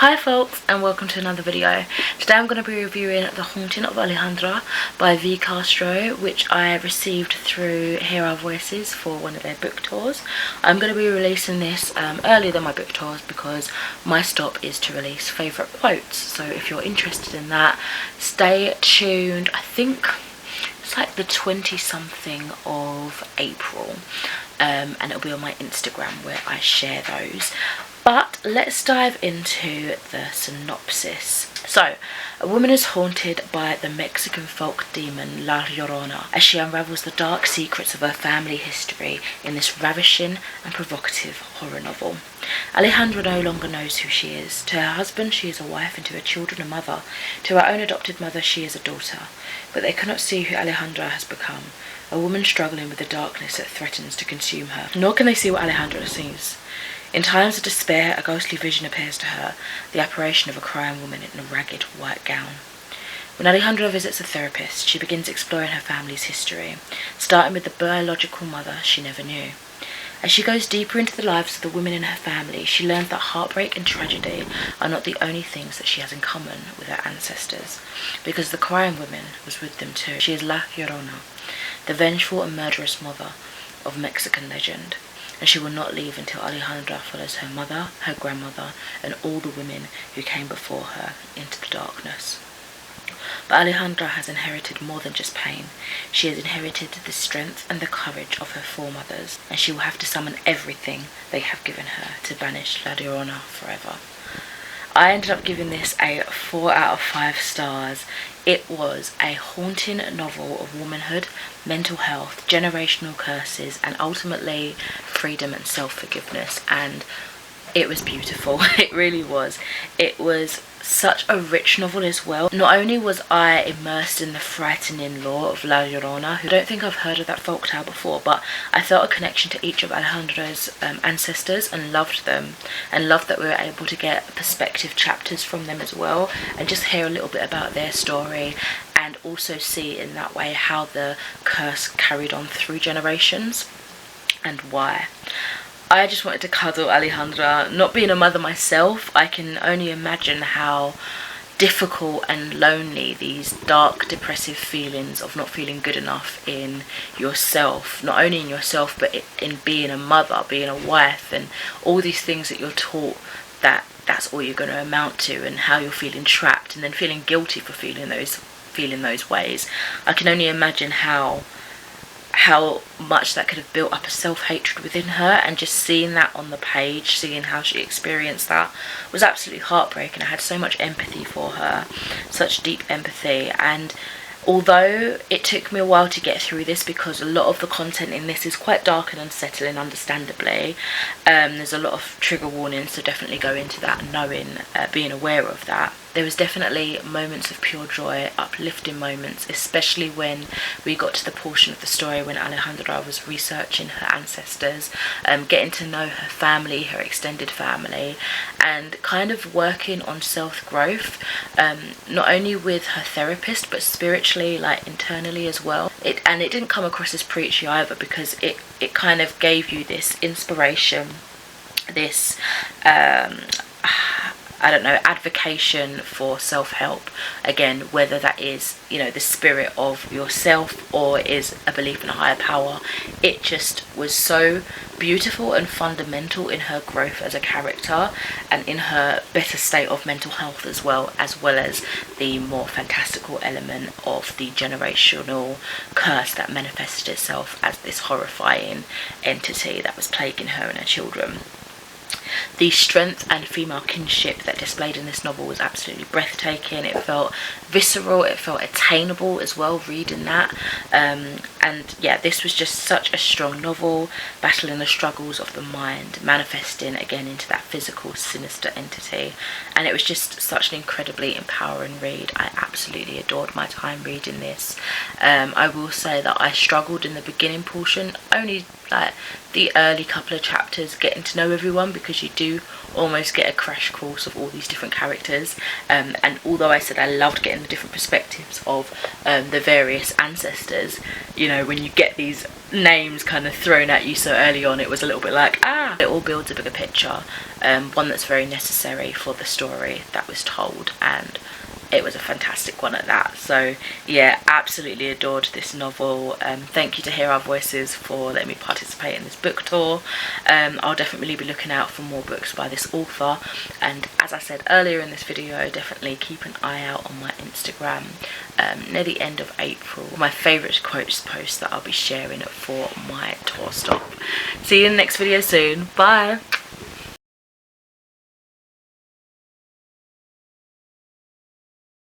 Hi folks, and welcome to another video. Today I'm going to be reviewing The Haunting of Alejandra by Castro, which I received through Hear Our Voices for one of their book tours. I'm going to be releasing this earlier than my book tours because my stop is to release favourite quotes. So if you're interested in that, stay tuned. I think it's like the 20-something of April, and it'll be on my Instagram where I share those. But let's dive into the synopsis. So, a woman is haunted by the Mexican folk demon La Llorona as she unravels the dark secrets of her family history in this ravishing and provocative horror novel. Alejandra no longer knows who she is. To her husband she is a wife, and to her children a mother. To her own adopted mother she is a daughter. But they cannot see who Alejandra has become, a woman struggling with the darkness that threatens to consume her. Nor can they see what Alejandra sees. In times of despair, a ghostly vision appears to her, the apparition of a crying woman in a ragged white gown. When Alejandra visits a therapist, she begins exploring her family's history, starting with the biological mother she never knew. As she goes deeper into the lives of the women in her family, she learns that heartbreak and tragedy are not the only things that she has in common with her ancestors, because the crying woman was with them too. She is La Llorona, the vengeful and murderous mother of Mexican legend. And she will not leave until Alejandra follows her mother, her grandmother, and all the women who came before her into the darkness. But Alejandra has inherited more than just pain. She has inherited the strength and the courage of her foremothers, and she will have to summon everything they have given her to banish La Llorona forever. I ended up giving this a 4 out of 5 stars. It was a haunting novel of womanhood, mental health, generational curses, and ultimately freedom and self-forgiveness. And it was beautiful. It really was. It was such a rich novel as well. Not only was I immersed in the frightening lore of La Llorona, who I don't think I've heard of that folktale before, but I felt a connection to each of Alejandra's ancestors and loved them, and loved that we were able to get perspective chapters from them as well, and just hear a little bit about their story, and also see in that way how the curse carried on through generations and why. I just wanted to cuddle Alejandra. Not being a mother myself, I can only imagine how difficult and lonely these dark, depressive feelings of not feeling good enough in yourself, not only in yourself, but in being a mother, being a wife, and all these things that you're taught that that's all you're going to amount to, and how you're feeling trapped and then feeling guilty for feeling those ways. I can only imagine how much that could have built up a self-hatred within her, and just seeing that on the page, seeing how she experienced that, was absolutely heartbreaking. I had so much empathy for her, such deep empathy. And although it took me a while to get through this, because a lot of the content in this is quite dark and unsettling, understandably, there's a lot of trigger warnings, so definitely go into that knowing, being aware of that. There was definitely moments of pure joy, uplifting moments, especially when we got to the portion of the story when Alejandra was researching her ancestors, getting to know her family, her extended family, and kind of working on self-growth, not only with her therapist, but spiritually, like internally as well. It didn't come across as preachy either, because it kind of gave you this inspiration, this I don't know, advocation for self-help. Again, whether that is, you know, the spirit of yourself or is a belief in a higher power. It just was so beautiful and fundamental in her growth as a character, and in her better state of mental health as well as the more fantastical element of the generational curse that manifested itself as this horrifying entity that was plaguing her and her children. The strength and female kinship that displayed in this novel was absolutely breathtaking. It felt visceral, it felt attainable as well, reading that. And yeah, this was just such a strong novel, battling the struggles of the mind, manifesting again into that physical, sinister entity. And it was just such an incredibly empowering read. I absolutely adored my time reading this. I will say that I struggled in the beginning portion, only like the early couple of chapters getting to know everyone, because you do almost get a crash course of all these different characters, and although I said I loved getting the different perspectives of the various ancestors, you know, when you get these names kind of thrown at you so early on, it was a little bit like, it all builds a bigger picture, one that's very necessary for the story that was told, and it was a fantastic one at that. So yeah, absolutely adored this novel. Thank you to Hear Our Voices for letting me participate in this book tour. I'll definitely be looking out for more books by this author, and as I said earlier in this video, definitely keep an eye out on my Instagram near the end of April. My favourite quotes post that I'll be sharing for my tour stop. See you in the next video soon. Bye.